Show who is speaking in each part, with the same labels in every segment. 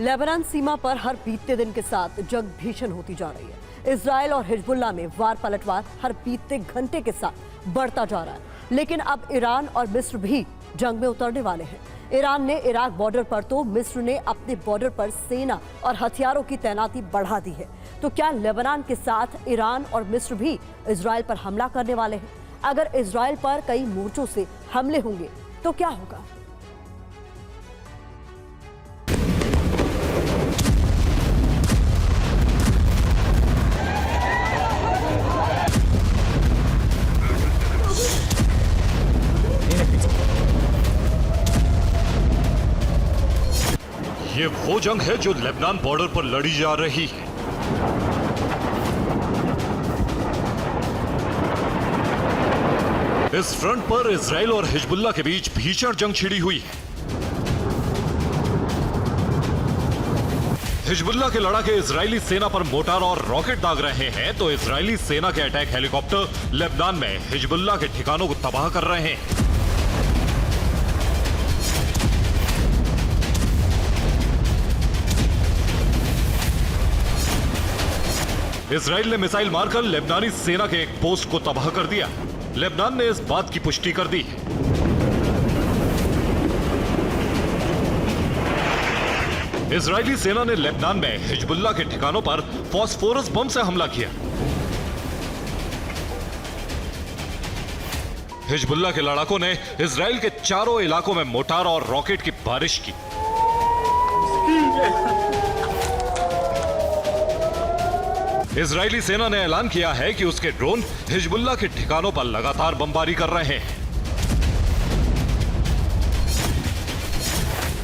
Speaker 1: Lebanon सीमा पर हर बीतते दिन के साथ जंग भीषण होती जा रही है। इजराइल और हिजबुल्लाह में वार पलटवार हर बीतते घंटे के साथ बढ़ता जा रहा है, लेकिन अब ईरान और मिस्र भी जंग में उतरने वाले हैं। ईरान ने इराक बॉर्डर पर तो मिस्र ने अपने बॉर्डर पर सेना और हथियारों की तैनाती बढ़ा दी है। तो क्या लेबनान के साथ ईरान और मिस्र भी इजराइल पर हमला करने वाले हैं? अगर इजराइल पर कई मोर्चों से हमले होंगे तो क्या होगा?
Speaker 2: ये वो जंग है जो लेबनान बॉर्डर पर लड़ी जा रही है। इस फ्रंट पर इजराइल और हिजबुल्लाह के बीच भीषण जंग छिड़ी हुई है। हिजबुल्लाह के लड़ाके इजरायली सेना पर मोटार और रॉकेट दाग रहे हैं, तो इजरायली सेना के अटैक हेलीकॉप्टर लेबनान में हिजबुल्लाह के ठिकानों को तबाह कर रहे हैं। इजराइल ने मिसाइल मारकर लेबनानी सेना के एक पोस्ट को तबाह कर दिया। लेबनान ने इस बात की पुष्टि कर दी है। इजरायली सेना ने लेबनान में हिजबुल्लाह के ठिकानों पर फास्फोरस बम से हमला किया। हिजबुल्लाह के लड़ाकों ने इजराइल के चारों इलाकों में मोटार और रॉकेट की बारिश की। इजरायली सेना ने ऐलान किया है कि उसके ड्रोन हिजबुल्लाह के ठिकानों पर लगातार बमबारी कर रहे हैं।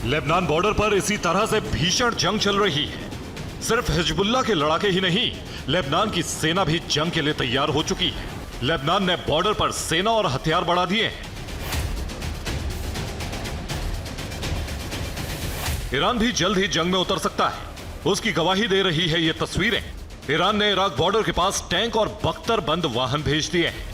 Speaker 2: लेबनान बॉर्डर पर इसी तरह से भीषण जंग चल रही है। सिर्फ हिजबुल्लाह के लड़ाके ही नहीं, लेबनान की सेना भी जंग के लिए तैयार हो चुकी है। लेबनान ने बॉर्डर पर सेना और हथियार बढ़ा दिए हैं। ईरान भी जल्द ही जंग में उतर सकता है, उसकी गवाही दे रही है ये तस्वीरें। ईरान ने इराक बॉर्डर के पास टैंक और बख्तर बंद वाहन भेज दिए हैं।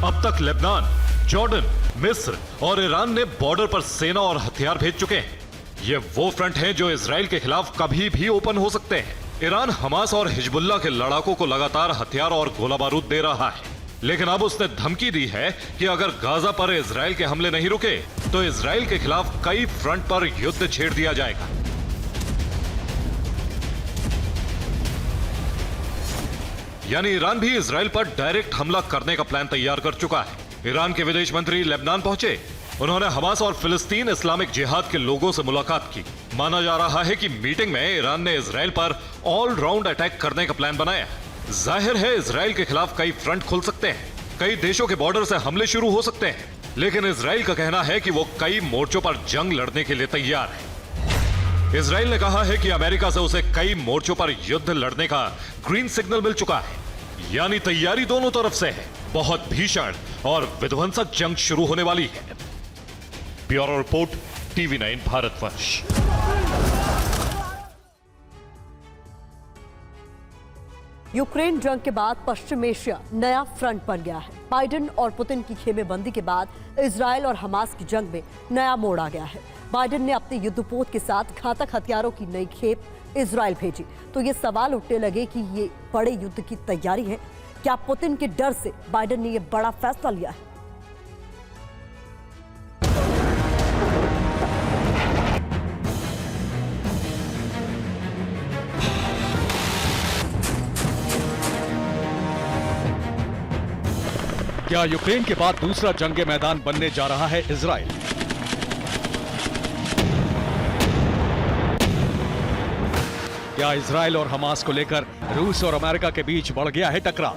Speaker 2: अब तक लेबनान, जॉर्डन, मिस्र और ईरान ने बॉर्डर पर सेना और हथियार भेज चुके हैं। ये वो फ्रंट हैं जो इजराइल के खिलाफ कभी भी ओपन हो सकते हैं। ईरान हमास और हिजबुल्लाह के लड़ाकों को लगातार हथियार और गोला बारूद दे रहा है, लेकिन अब उसने धमकी दी है कि अगर गाजा पर इजराइल के हमले नहीं रुके तो इजराइल के खिलाफ कई फ्रंट पर युद्ध छेड़ दिया जाएगा। यानी ईरान भी इजराइल पर डायरेक्ट हमला करने का प्लान तैयार कर चुका है। ईरान के विदेश मंत्री लेबनान पहुंचे। उन्होंने हमास और फिलिस्तीन इस्लामिक जिहाद के लोगों से मुलाकात की। माना जा रहा है कि मीटिंग में ईरान ने इजराइल पर ऑल राउंड अटैक करने का प्लान बनाया। जाहिर है इजराइल के खिलाफ कई फ्रंट खुल सकते हैं, कई देशों के बॉर्डर से हमले शुरू हो सकते हैं, लेकिन इजराइल का कहना है कि वो कई मोर्चों पर जंग लड़ने के लिए तैयार है। इजराइल ने कहा है कि अमेरिका से उसे कई मोर्चों पर युद्ध लड़ने का ग्रीन सिग्नल मिल चुका है, यानी तैयारी दोनों तरफ से है। बहुत भीषण और विध्वंसक जंग शुरू होने वाली है। Bureau report, TV9 Bharatvarsh.
Speaker 1: Ukraine जंग के बाद पश्चिम एशिया नया फ्रंट बन गया है। बाइडेन और पुतिन की खेमेबंदी के बाद इजराइल और हमास की जंग में नया मोड़ आ गया है। बाइडेन ने अपने युद्धपोत के साथ घातक हथियारों की नई खेप इजराइल भेजी, तो ये सवाल उठने लगे कि ये बड़े युद्ध की तैयारी है। क्या पुतिन के डर से बाइडेन ने यह बड़ा फैसला लिया है?
Speaker 3: क्या यूक्रेन के बाद दूसरा जंग मैदान बनने जा रहा है इजराइल? क्या इजराइल और हमास को लेकर रूस और अमेरिका के बीच बढ़ गया है टकराव?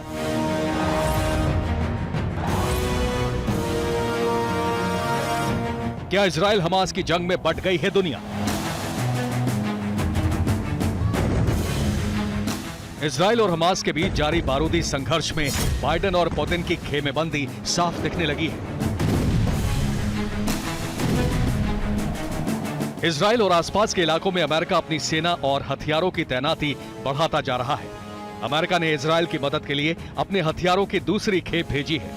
Speaker 3: क्या इजराइल हमास की जंग में बंट गई है दुनिया? इजराइल और हमास के बीच जारी बारूदी संघर्ष में बाइडेन और पुतिन की खेमेबंदी साफ दिखने लगी है। इजराइल और आसपास के इलाकों में अमेरिका अपनी सेना और हथियारों की तैनाती बढ़ाता जा रहा है। अमेरिका ने इजराइल की मदद के लिए अपने हथियारों की दूसरी खेप भेजी है।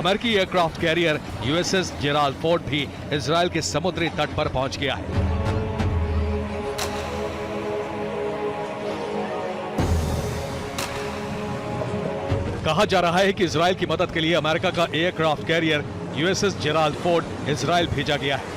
Speaker 3: अमेरिकी aircraft carrier USS Gerald Ford भी इजराइल के समुद्री तट पर पहुंच गया है। कहा जा रहा है कि इजराइल की मदद के लिए अमेरिका का aircraft carrier USS Gerald Ford Israel भेजा गया है।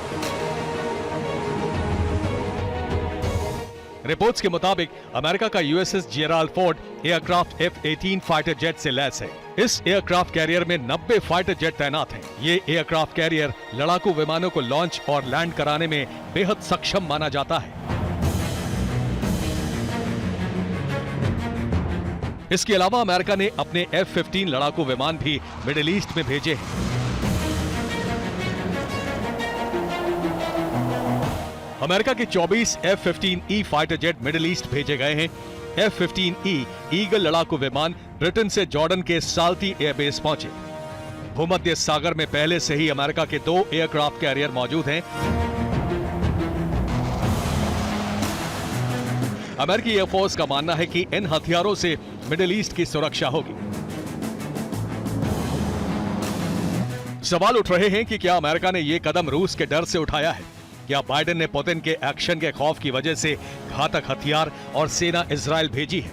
Speaker 3: रिपोर्ट्स के मुताबिक अमेरिका का USS Gerald Ford aircraft F-18 fighter jet से लैस है। इस एयरक्राफ्ट कैरियर में 90 फाइटर जेट तैनात हैं। ये एयरक्राफ्ट कैरियर लड़ाकू विमानों को लॉन्च और लैंड कराने में बेहद सक्षम माना जाता है। इसके अलावा अमेरिका ने अपने F-15 लड़ाकू विमान भी मिडिल ईस्ट में भेजे हैं। अमेरिका के 24 F-15E fighter jet middle east भेजे गए हैं। F-15E ईगल लड़ाकू विमान ब्रिटेन से जॉर्डन के साल्टी एयरबेस पहुंचे। भूमध्य सागर में पहले से ही अमेरिका के 2 एयरक्राफ्ट कैरियर मौजूद हैं। अमेरिकी एयरफोर्स का मानना है कि इन हथियारों से मिडिल ईस्ट की सुरक्षा होगी। सवाल उठ रहे हैं कि क्या अमेरिका ने यह कदम रूस के डर से उठाया है? क्या बाइडेन ने पुतिन के एक्शन के खौफ की वजह से घातक हथियार और सेना इजराइल भेजी है?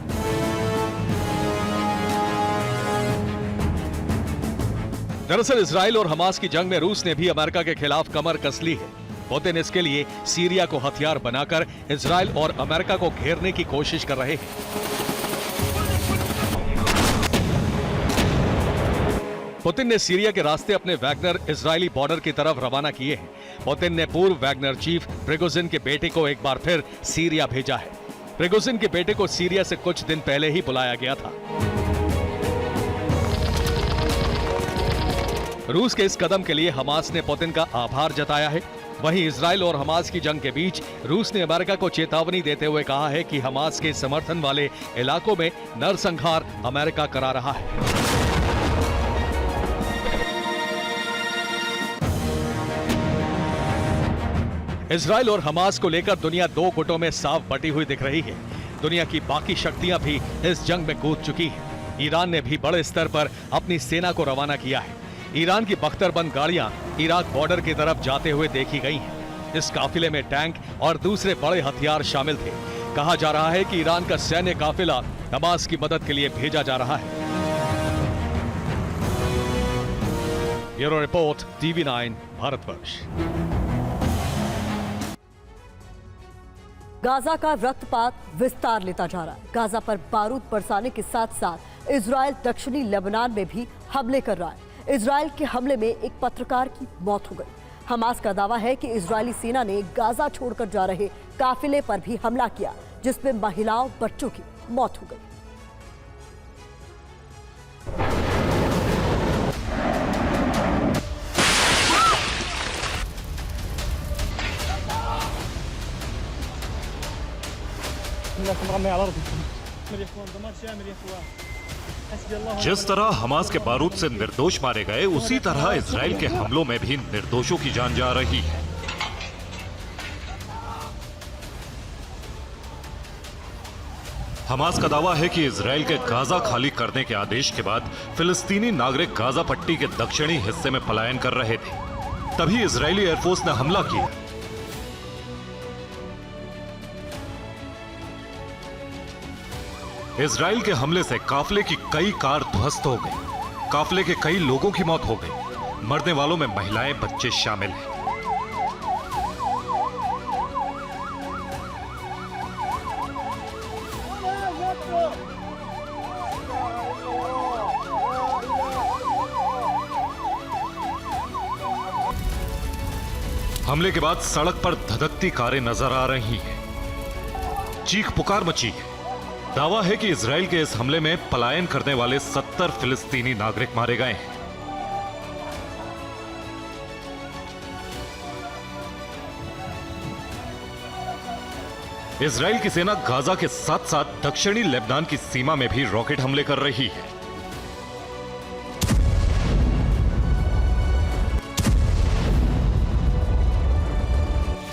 Speaker 3: दरअसल इजराइल और हमास की जंग में रूस ने भी अमेरिका के खिलाफ कमर कस ली है। पुतिन इसके लिए सीरिया को हथियार बनाकर इजराइल और अमेरिका को घेरने की कोशिश कर रहे हैं। पुतिन ने सीरिया के रास्ते अपने वैगनर इजरायली बॉर्डर की तरफ रवाना किए हैं। पुतिन ने पूर्व वैगनर चीफ प्रिगोजिन के बेटे को एक बार फिर सीरिया भेजा है। प्रिगोजिन के बेटे को सीरिया से कुछ दिन पहले ही बुलाया गया था। रूस के इस कदम के लिए हमास ने पुतिन का आभार जताया है। वहीं इजराइल और हमास की जंग के बीच रूस ने अमेरिका को चेतावनी देते हुए कहा है कि हमास के समर्थन वाले इलाकों में नरसंहार अमेरिका करा रहा है। इजराइल और हमास को लेकर दुनिया 2 गुटों में साफ बटी हुई दिख रही है। दुनिया की बाकी शक्तियां भी इस जंग में कूद चुकी हैं। ईरान ने भी बड़े स्तर पर अपनी सेना को रवाना किया है। ईरान की बख्तरबंद गाड़ियां इराक बॉर्डर की तरफ जाते हुए देखी गई हैं। इस काफिले में टैंक और दूसरे बड़े हथियार शामिल थे। कहा जा रहा है कि ईरान का सैन्य काफिला हमास की मदद के लिए भेजा जा रहा है। Bureau report, TV9 Bharatvarsh.
Speaker 1: Gaza का रक्तपात विस्तार लेता जा रहा है। गाजा पर बारूद बरसाने के साथ साथ इजराइल दक्षिणी लेबनान में भी हमले कर रहा है। इजराइल के हमले में एक पत्रकार की मौत हो गई। हमास का दावा है कि इजरायली सेना ने गाजा छोड़कर जा रहे काफिले पर भी हमला किया, जिसमें महिलाओं बच्चों की मौत हो गई।
Speaker 2: जिस तरह हमास के बारूद से निर्दोष मारे गए, उसी तरह इजराइल के हमलों में भी निर्दोषों की जान जा रही है। हमास का दावा है कि इजराइल के गाजा खाली करने के आदेश के बाद फिलिस्तीनी नागरिक गाजा पट्टी के दक्षिणी हिस्से में पलायन कर रहे थे। तभी इजरायली एयरफोर्स ने हमला किया। इजराइल के हमले से काफिले की कई कार ध्वस्त हो गई। काफिले के कई लोगों की मौत हो गई। मरने वालों में महिलाएं, बच्चे शामिल हैं। हमले के बाद सड़क पर धधकती कारें नजर आ रही हैं। चीख पुकार मची है। दावा है कि इजराइल के इस हमले में पलायन करने वाले 70 फिलिस्तीनी नागरिक मारे गए हैं। इजराइल की सेना गाजा के साथ साथ दक्षिणी लेबनान की सीमा में भी रॉकेट हमले कर रही है।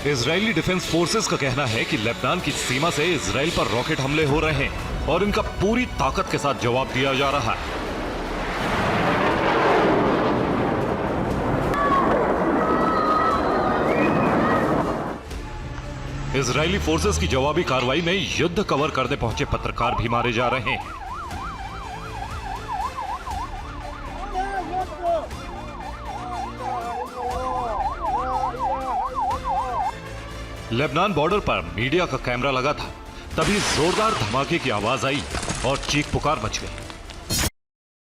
Speaker 2: इजरायली डिफेंस फोर्सेस का कहना है कि लेबनान की सीमा से इजराइल पर रॉकेट हमले हो रहे हैं और इनका पूरी ताकत के साथ जवाब दिया जा रहा है। इजरायली फोर्सेस की जवाबी कार्रवाई में युद्ध कवर करने पहुंचे पत्रकार भी मारे जा रहे हैं। लेबनान बॉर्डर पर मीडिया का कैमरा लगा था, तभी जोरदार धमाके की आवाज आई और चीख पुकार मच गई।